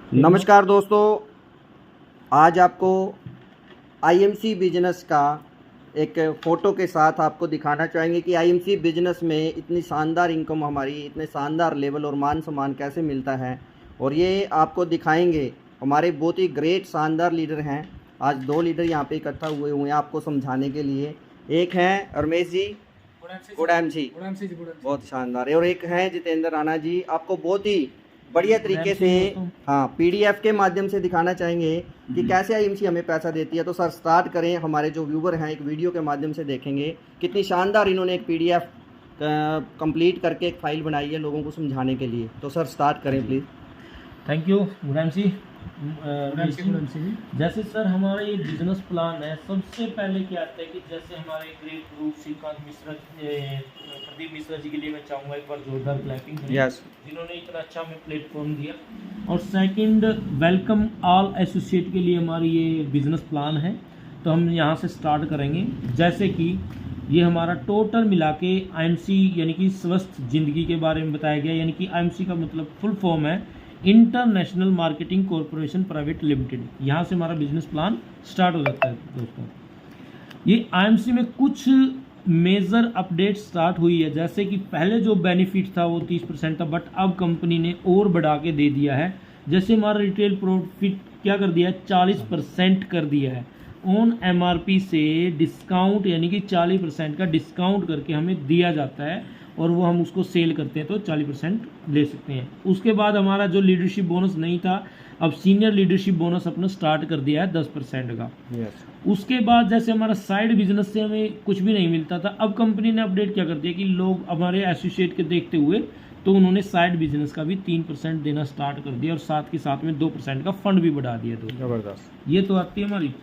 नमस्कार दोस्तों, आज आपको आईएमसी बिजनेस का एक फ़ोटो के साथ आपको दिखाना चाहेंगे कि आईएमसी बिजनेस में इतनी शानदार इनकम हमारी इतने शानदार लेवल और मान सम्मान कैसे मिलता है। और ये आपको दिखाएंगे हमारे बहुत ही ग्रेट शानदार लीडर हैं। आज दो लीडर यहाँ पे इकट्ठा हुए हैं आपको समझाने के लिए। एक हैं रमेश जी गुड़ैम जी, बहुत शानदार है, और एक हैं जितेंद्र राणा जी। आपको बहुत ही बढ़िया तरीके से पीडीएफ के माध्यम से दिखाना चाहेंगे कि कैसे आईएमसी हमें पैसा देती है। तो सर स्टार्ट करें। हमारे जो व्यूवर हैं एक वीडियो के माध्यम से देखेंगे कितनी शानदार इन्होंने एक पीडीएफ कंप्लीट करके एक फाइल बनाई है लोगों को समझाने के लिए। तो सर स्टार्ट करें प्लीज़। थैंक यू गुड़ैम जी। जैसे सर हमारा ये बिजनेस प्लान है, सबसे पहले क्या आता है कि जैसे हमारे ग्रेट गुरु श्रीकांत मिश्रा प्रदीप मिश्रा जी के लिए मैं चाहूँगा एक बार जोरदार क्लैपिंग करें, जिन्होंने इतना अच्छा हमें प्लेटफॉर्म दिया। और सेकंड, वेलकम ऑल एसोसिएट के लिए हमारी ये बिजनेस प्लान है। तो हम यहाँ से स्टार्ट करेंगे। जैसे कि ये हमारा टोटल मिला के आईएमसी यानी कि स्वस्थ जिंदगी के बारे में बताया गया। यानी कि आईएमसी का मतलब फुल फॉर्म है international marketing corporation private limited. यहाँ से हमारा बिजनेस प्लान स्टार्ट हो जाता है दोस्तों। ये आईएमसी में कुछ मेजर अपडेट स्टार्ट हुई है। जैसे कि पहले जो बेनिफिट था वो 30% था, बट अब कंपनी ने और बढ़ा के दे दिया है। जैसे हमारा रिटेल प्रॉफिट क्या कर दिया है, 40% कर दिया है। ऑन एमआरपी से डिस्काउंट यानी कि 40% का डिस्काउंट करके हमें दिया जाता है और वो हम उसको सेल करते हैं तो 40% ले सकते हैं। उसके बाद हमारा जो लीडरशिप बोनस नहीं था, अब सीनियर लीडरशिप बोनस अपना स्टार्ट कर दिया है 10% का। उसके बाद जैसे हमारा साइड बिजनेस से हमें कुछ भी नहीं मिलता था, अब कंपनी ने अपडेट क्या कर दिया कि लोग हमारे एसोसिएट के देखते हुए तो उन्होंने साइड बिजनेस का भी 3% देना स्टार्ट कर दिया और साथ के साथ में 2% का फंड भी बढ़ा दिया। तो जबरदस्त। ये तो आती है हमारी।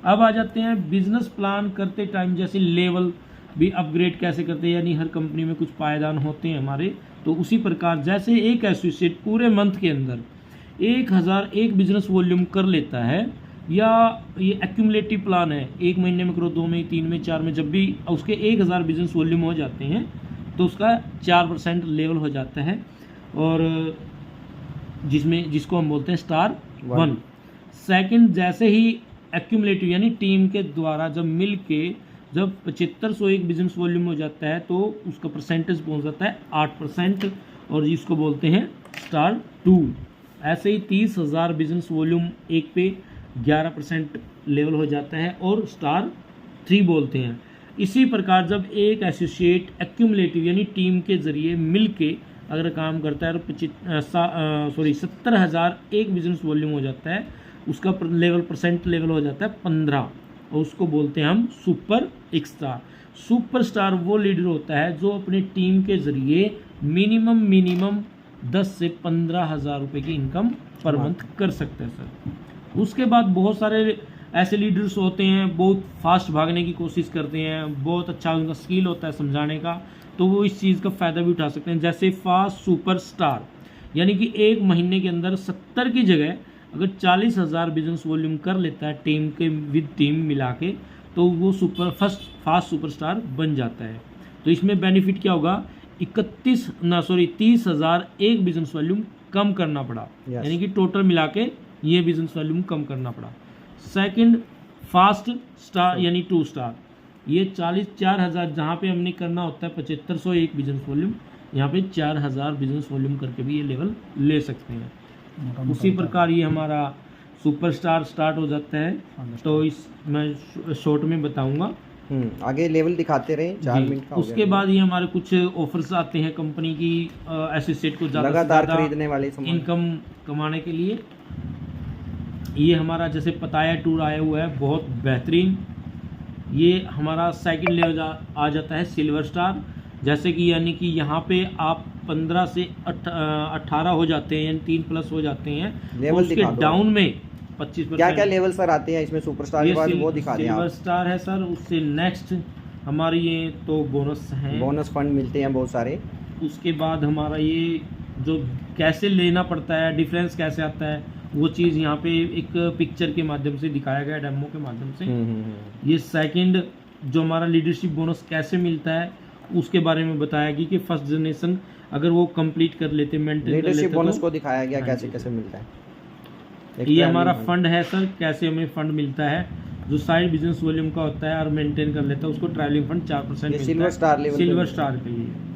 अब आ जाते हैं बिजनेस प्लान करते टाइम जैसे लेवल भी अपग्रेड कैसे करते हैं, यानी हर कंपनी में कुछ पायदान होते हैं हमारे। तो उसी प्रकार जैसे एक एसोसिएट पूरे मंथ के अंदर 1001 बिजनेस वॉल्यूम कर लेता है, या ये एक्यूमुलेटिव प्लान है, 1 महीने में करो, 2 में, 3 में, 4 में, जब भी उसके 1000 बिजनेस वॉल्यूम हो जाते हैं तो उसका 4% लेवल हो जाता है, और जिसको हम बोलते हैं स्टार 1। सेकंड, जैसे ही एक्यूमुलेटिव यानी टीम के द्वारा जब मिल के जब 7501 बिजनेस वॉल्यूम हो जाता है तो उसका परसेंटेज पहुंच जाता है 8%, और जिसको बोलते हैं स्टार 2। ऐसे ही 30,000 बिजनेस वॉल्यूम एक पे 11% लेवल हो जाता है और स्टार 3 बोलते हैं। इसी प्रकार जब एक एसोसिएट एक्यूमुलेटिव यानी टीम के जरिए मिल के अगर काम करता है तो 70,001 बिजनेस वॉल्यूम हो जाता है, उसका परसेंट लेवल हो जाता है 15, और उसको बोलते हैं हम सुपर स्टार। सुपर स्टार वो लीडर होता है जो अपनी टीम के जरिए मिनिमम 10 से 15,000 रुपये की इनकम पर मंथ कर सकते हैं सर। उसके बाद बहुत सारे ऐसे लीडर्स होते हैं, बहुत फास्ट भागने की कोशिश करते हैं, बहुत अच्छा उनका स्किल होता है समझाने का, तो वो इस चीज़ का फ़ायदा भी उठा सकते हैं। जैसे फास्ट सुपर स्टार यानी कि 1 महीने के अंदर 70 की जगह अगर 40,000 बिजनेस वॉल्यूम कर लेता है टीम के विद टीम मिला के, तो वो फास्ट सुपरस्टार बन जाता है। तो इसमें बेनिफिट क्या होगा, 30,000 एक बिजनेस वॉल्यूम कम करना पड़ा, यानी कि टोटल मिला के ये बिजनेस वॉल्यूम कम करना पड़ा। सेकंड, फास्ट स्टार यानी 2 स्टार, ये 4,000 जहाँ पे हमने करना होता है 7501 बिजनेस वॉल्यूम, यहाँ पे 4,000 बिजनेस वॉल्यूम करके भी ये लेवल ले सकते हैं। उसी प्रकार ये हमारा सुपरस्टार स्टार्ट हो जाता है। तो इस मैं शॉर्ट में बताऊंगा, आगे लेवल दिखाते रहे 4 मिनट का। उसके बाद ये हमारे कुछ ऑफर्स आते हैं कंपनी की एसोसिएट को लगातार खरीदने वाले इनकम कमाने के लिए। ये हमारा जैसे पताया टूर आया हुआ है, बहुत बेहतरीन। ये हमारा सेकंड लेवल आ जाता है सिल्वर स्टार। जैसे कि यानी कि यहाँ पे आप 15 से 18 हो जाते हैं, यानी 3+ हो जाते हैं। लेवल उसके डाउन में 25%। क्या लेवल सर आते हैं इसमें सुपरस्टार के बाद, वो दिखा दें आप। सिल्वर स्टार है सर, उससे नेक्स्ट हमारी ये तो बोनस हैं, बोनस फंड मिलते हैं बहुत सारे। उसके बाद हमारा ये जो कैसे लेना पड़ता है, डिफरेंस कैसे आता है, वो चीज़ यहाँ पे एक पिक्चर के माध्यम से दिखाया गया, डेमो के माध्यम से। ये सेकंड जो हमारा लीडरशिप बोनस कैसे मिलता है उसके बारे में बताया गया कि फर्स्ट जनरेशन अगर वो कंप्लीट कर लेते, मेंटेन कर लेते, लीडरशिप बोनस को दिखाया गया कैसे कैसे मिलता है। ये हमारा फंड है सर, कैसे हमें फंड मिलता है, जो साइड बिजनेस वॉल्यूम का होता है और मेंटेन कर लेता है उसको ट्रैवलिंग फंड 4% मिलता silver star level, silver star पे ये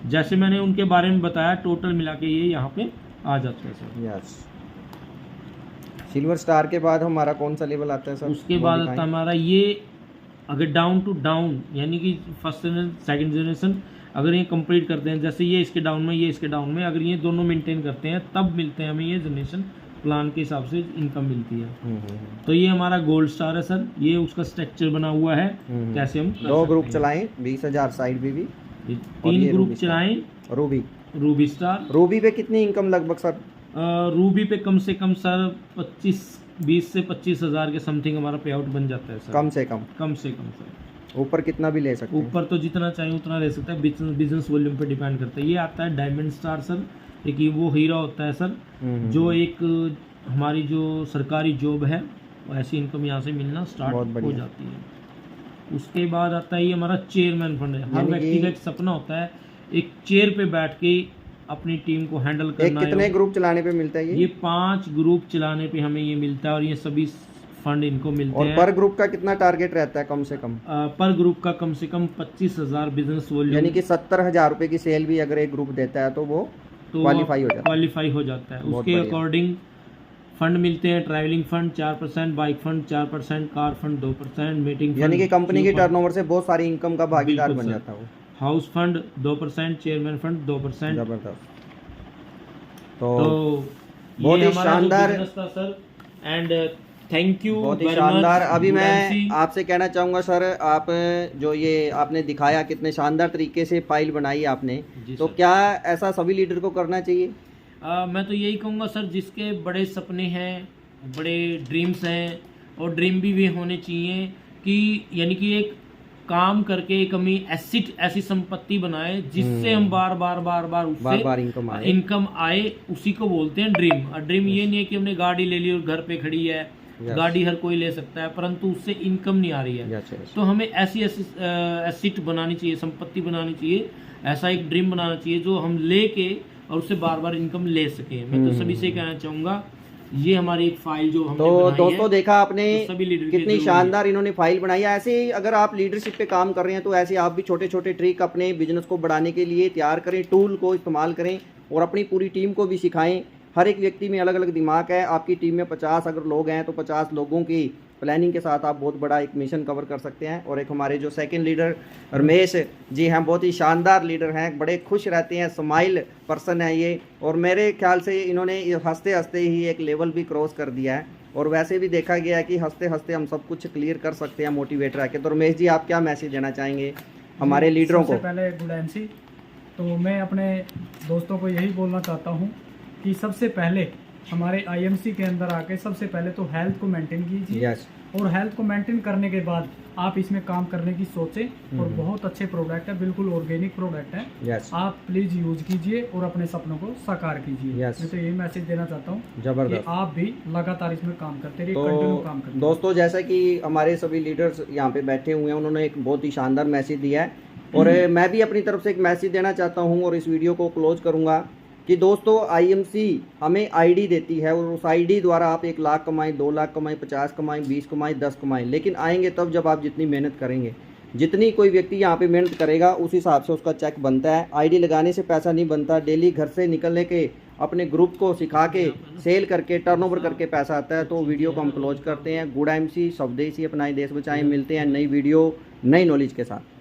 जैसे मैंने उनके बारे में बताया, टोटल मिला के ये यहाँ पे आ जाता है सर। यस, सिल्वर स्टार के बाद हमारा कौन सा लेवल आता है सर? उसके बाद आता है हमारा ये, अगर डाउन टू डाउन यानी कि फर्स्ट सेकंड जनरेशन अगर ये कंप्लीट करते हैं, जैसे ये इसके डाउन में, ये इसके डाउन में, अगर ये दोनों मेंटेन करते हैं तब मिलते हैं हमें ये जनरेशन प्लान के हिसाब से इनकम मिलती है। तो ये हमारा गोल्ड स्टार है सर, ये उसका स्ट्रक्चर बना हुआ है, कैसे हम 2 ग्रुप चलाएं 20,000 साइड भी 3 ग्रुप चलाएं। रूबी स्टार, रूबी पे कितनी इनकम लगभग सर? रूबी पे कम से कम सर 20 से 25,000 के समथिंग हमारा पे आउट बन जाता है सर। कम से कम सर। ऊपर कितना भी ले सकते हैं? ऊपर तो जितना चाहिए उतना ले सकता है, बिजनेस वॉल्यूम पे डिपेंड करता है। ये आता है डायमंड स्टार सर, एक वो हीरा होता है सर, जो एक हमारी जो सरकारी जॉब है ऐसी इनकम यहाँ से मिलना स्टार्ट हो जाती है। उसके बाद आता है ये हमारा चेयरमैन फंड है। हर व्यक्ति का एक सपना होता है एक चेयर पे बैठ के अपनी टीम को हैंडल करना। कितने ग्रुप चलाने पे मिलता है ये 5 ग्रुप चलाने पे हमें ये मिलता है, और ये सभी फंड इनको मिलते हैं। और पर ग्रुप का कितना टारगेट रहता है कम से कम? पर ग्रुप का कम से कम 25,000 बिजनेस वॉल्यूम, यानी कि 70,000 रुपए की सेल भी अगर एक ग्रुप देता है तो वो क्वालिफाई हो जाता है। उसके अकॉर्डिंग फंड मिलते हैं, travelling fund 4%, bike fund 4%, car fund 2%, meeting, यानी कि कंपनी की टर्नओवर से बहुत सारी इनकम का भागीदार बन जाता है वो। House fund 2%, chairman fund 2%। जबरदस्त। तो बहुत ही शानदार सर, एंड थैंक यू, बहुत ही शानदार। अभी मैं आपसे कहना चाहूँगा सर, आप जो ये आपने दिखाया कितने शानदार तरीके से फाइल बनाई आपने, तो क्या ऐसा सभी लीडर को करना चाहिए? मैं तो यही कहूँगा सर, जिसके बड़े सपने हैं, बड़े ड्रीम्स हैं, और ड्रीम भी होने चाहिए कि यानी कि एक काम करके एक हमें एसिड ऐसी संपत्ति बनाए जिससे हम बार बार उससे इनकम आए, उसी को बोलते हैं ड्रीम। और ड्रीम ये नहीं है कि हमने गाड़ी ले ली और घर पे खड़ी है, गाड़ी हर कोई ले सकता है, परंतु उससे इनकम नहीं आ रही है। तो हमें ऐसी एसिड बनानी चाहिए, संपत्ति बनानी चाहिए, ऐसा एक ड्रीम बनाना चाहिए जो हम लेके और उससे बार बार इनकम ले सके। मैं तो सभी से कहना चाहूँगा, ये हमारी एक फाइल जो हमने तो दोस्तों देखा आपने तो सभी लीडर कितनी शानदार इन्होंने फाइल बनाई है। ऐसे ही अगर आप लीडरशिप पे काम कर रहे हैं तो ऐसे आप भी छोटे छोटे ट्रिक अपने बिजनेस को बढ़ाने के लिए तैयार करें, टूल को इस्तेमाल करें और अपनी पूरी टीम को भी सिखाएं। हर एक व्यक्ति में अलग अलग दिमाग है। आपकी टीम में 50 अगर लोग हैं तो 50 लोगों की प्लानिंग के साथ आप बहुत बड़ा एक मिशन कवर कर सकते हैं। और एक हमारे जो सेकंड लीडर रमेश जी हैं, बहुत ही शानदार लीडर हैं, बड़े खुश रहते हैं, स्माइल पर्सन है ये, और मेरे ख्याल से इन्होंने हंसते हंसते ही एक लेवल भी क्रॉस कर दिया है। और वैसे भी देखा गया है कि हंसते हंसते हम सब कुछ क्लियर कर सकते हैं मोटिवेटर आके। तो रमेश जी, आप क्या मैसेज देना चाहेंगे हमारे लीडरों को? सबसे पहले गुड एनसी, तो मैं अपने दोस्तों को यही बोलना चाहता हूँ कि सबसे पहले हमारे आईएमसी के अंदर आके सबसे पहले तो हेल्थ को मेंटेन कीजिए। और हेल्थ को मेंटेन करने के बाद आप इसमें काम करने की सोचें। और बहुत अच्छे प्रोडक्ट है, बिल्कुल ऑर्गेनिक प्रोडक्ट है। आप प्लीज यूज कीजिए और अपने सपनों को साकार कीजिए। मैं तो यही मैसेज देना चाहता हूँ कि आप भी लगातार इसमें काम करते रहिए, कंटिन्यू काम करते। दोस्तों, जैसा कि हमारे सभी लीडर्स यहाँ पे बैठे हुए हैं, उन्होंने एक बहुत ही शानदार मैसेज दिया है, और मैं भी अपनी तरफ से एक मैसेज देना चाहता हूँ और इस वीडियो को क्लोज करूँगा कि दोस्तों, आईएमसी हमें आईडी देती है और उस आईडी द्वारा आप 1 लाख कमाएं, 2 लाख कमाएं, 50 कमाएं, 20 कमाएं, 10 कमाएं, लेकिन आएंगे तब जब आप जितनी मेहनत करेंगे। जितनी कोई व्यक्ति यहाँ पे मेहनत करेगा उस हिसाब से उसका चेक बनता है। आईडी लगाने से पैसा नहीं बनता, डेली घर से निकलने के अपने ग्रुप को सिखा के सेल करके टर्नओवर करके पैसा आता है। तो वीडियो को हम क्लोज करते हैं। गुड एमसी, स्वदेशी अपनाएं, देश बचाएं। मिलते हैं नई वीडियो नई नॉलेज के साथ।